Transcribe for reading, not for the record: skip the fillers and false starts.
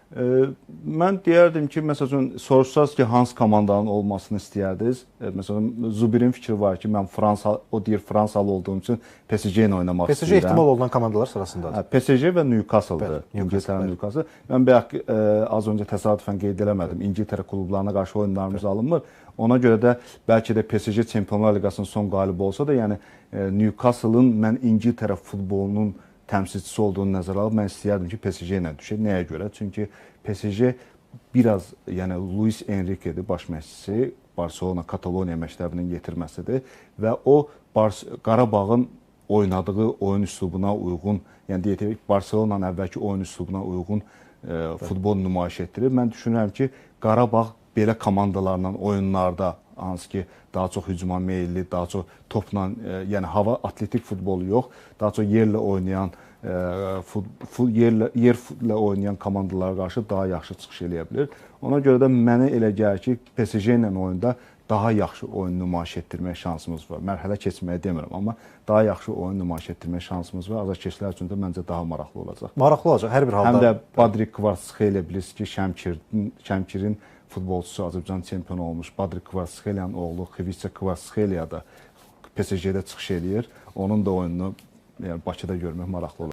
Mən deyərdim ki, məsələn, soruşsaz ki, hansı komandanın olmasını istəyərdiniz? Məsələn, Zubirin fikri var ki, mən o deyir Fransalı olduğum üçün PSG ilə oynamaq istəyirəm. PSG ehtimal olunan komandalar sırasındadır. PSG və Newcastle-dır. İngiltərə Newcastle. Mən az öncə təsadüfən qeyd eləmədim. İngiltərə klublarına qarşı oyunlarımız alınmır. Ona görə də bəlkə də PSG Çempionlar Liqasının son qalibi olsa da, yəni Newcastle-ın mən İngiltərə futbolunun təmsilçisi olduğunu nəzərə alıb mən istəyərdim ki, PSG ilə düşək. Nəyə görə? Çünki PSG biraz, yəni Luis Enrique'dir baş məşqçisi, Barcelona, Kataloniya məktəbinin yetirməsidir və o Qarabağın oynadığı oyun üslubuna uyğun, yəni deyək ki, Barcelona'nın əvvəlki oyun üslubuna uyğun futbol nümayiş etdirir. Mən düşünürəm ki, Qarabağ belə komandalarla oyunlarda, hansı ki, daha çox hücuma meyilli, daha çox topla, yəni hava atletik futbolu yox, daha çox yerlə oynayan, yerlə oynayan komandalara qarşı daha yaxşı çıxış eləyə bilər. Ona görə də mənə elə gəlir ki, PSG ilə oyunda daha yaxşı oyun nümayiş etdirmək şansımız var. Mərhələ keçməyə demirəm, amma daha yaxşı oyun nümayiş etdirmək şansımız var. Azarkeşlər üçün də məncə daha maraqlı olacaq. Maraqlı olacaq, hər bir halda. Həm də Badri Kvaratskhelia bilirsiniz ki, Şəmkirin futbolçusu, Azərbaycan çempionu olmuş Badri Kvaratskhelyanın oğlu Xivitsa Kvaratskhelia da PSG-də çıxış eləyir. Onun da oyununu Bakıda görmək maraqlı olacaq.